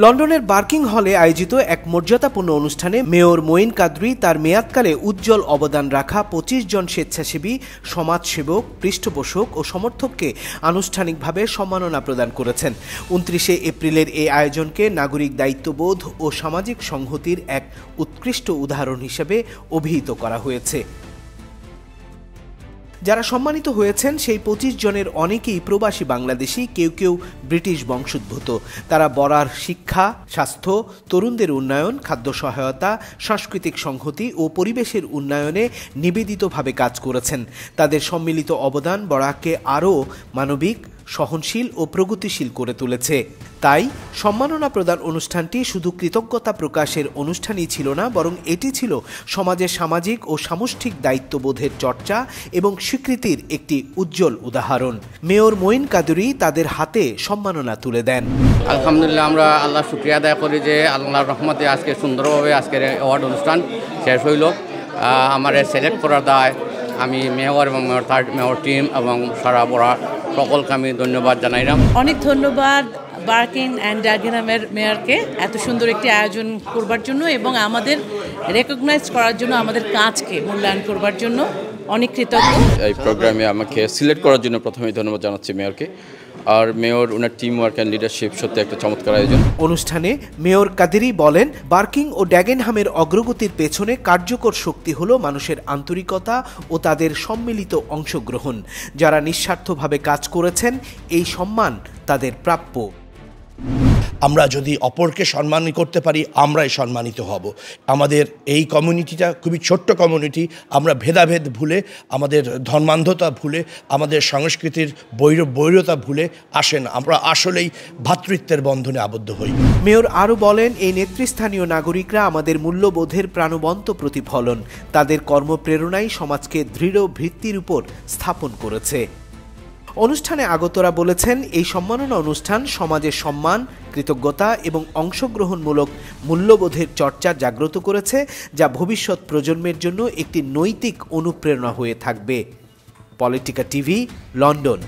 লন্ডনের বার্কিং হলে আয়োজিত এক মর্যাদাপূর্ণ অনুষ্ঠানে মেয়র মঈন কাদরী তার মেয়াদকালে উজ্জ্বল অবদান রাখা ২৫ জন স্বেচ্ছাসেবী, সমাজসেবক, পৃষ্ঠপোষক ও সমর্থককে আনুষ্ঠানিকভাবে সম্মাননা প্রদান করেছেন। ২৯ এপ্রিলের এই আয়োজনকে নাগরিক দায়িত্ববোধ ও সামাজিক সংহতির এক উৎকৃষ্ট উদাহরণ হিসেবে অভিহিত করা হয়েছে। যারা সম্মানিত হয়েছেন সেই ২৫ জনের অনেকেই প্রবাসী বাংলাদেশি, কেউ কেউ ব্রিটিশ বংশোদ্ভূত। তারা বরার শিক্ষা, স্বাস্থ্য, তরুণদের উন্নয়ন, খাদ্য সহায়তা, সাংস্কৃতিক সংহতি ও পরিবেশের উন্নয়নে নিবেদিতভাবে কাজ করেছেন। তাদের সম্মিলিত অবদান বরাককে আরও মানবিক, সহনশীল ও প্রগতিশীল করে তুলেছে। তাই সম্মাননা প্রদান অনুষ্ঠানটি শুধু কৃতজ্ঞতা প্রকাশের অনুষ্ঠানই ছিল না, বরং এটি ছিল সমাজের সামাজিক ও সামষ্টিক দায়িত্ববোধের চর্চা এবং স্বীকৃতির একটি উজ্জ্বল উদাহরণ। মেয়র মঈন কাদরী তাদের হাতে সম্মাননা তুলে দেন। আলহামদুলিল্লাহ, আমরা আল্লাহ শুকরিয়া আদায় করি যে আল্লাহর রহমতে আজকে সুন্দরভাবে আজকের অ্যাওয়ার্ড অনুষ্ঠান শেষ হইল। আমার সিলেক্ট করার দায় আমি মেয়র এবং মেয়র টিম এবং সারা বড়া সকলকে আমি ধন্যবাদ জানাইলাম। অনেক ধন্যবাদ বার্কিং অ্যান্ড ড্যাগেনহামের মেয়রকে এত সুন্দর একটি আয়োজন করবার জন্য এবং আমাদের রেকগনাইজ করার জন্য, আমাদের কাজকে মূল্যায়ন করবার জন্য অনেক কৃতজ্ঞ। এই প্রোগ্রামে আমাকে সিলেক্ট করার জন্য প্রথমেই ধন্যবাদ জানাচ্ছি মেয়রকে। আর মেয়র ওনার টিম ওয়ার্ক অ্যান্ড লিডারশিপ সত্যি একটা চমৎকার আয়োজন। অনুষ্ঠানে মেয়র কাদেরী বলেন, বার্কিং ও ড্যাগেনহামের অগ্রগতির পেছনে কার্যকর শক্তি হলো মানুষের আন্তরিকতা ও তাদের সম্মিলিত অংশগ্রহণ। যারা নিঃস্বার্থভাবে কাজ করেছেন, এই সম্মান তাদের প্রাপ্য। আমরা যদি অপরকে সম্মান করতে পারি, আমরাই সম্মানিত হব। আমাদের এই কমিউনিটিটা খুবই ছোট্ট কমিউনিটি। আমরা ভেদাভেদ ভুলে, আমাদের ধর্মান্ধতা ভুলে, আমাদের সংস্কৃতির বৈরতা ভুলে আসেন, আমরা আসলেই ভ্রাতৃত্বের বন্ধনে আবদ্ধ হই। মেয়র আরও বলেন, এই নেতৃস্থানীয় নাগরিকরা আমাদের মূল্যবোধের প্রাণবন্ত প্রতিফলন। তাদের কর্মপ্রেরণাই সমাজকে দৃঢ় ভিত্তির উপর স্থাপন করেছে। অনুষ্ঠানে আগতরা বলেছেন, এই সম্মাননা অনুষ্ঠান সমাজের সম্মান, কৃতজ্ঞতা এবং অংশগ্রহণমূলক মূল্যবোধের চর্চা জাগ্রত করেছে, যা ভবিষ্যৎ প্রজন্মের জন্য একটি নৈতিক অনুপ্রেরণা হয়ে থাকবে। Politika TV, London.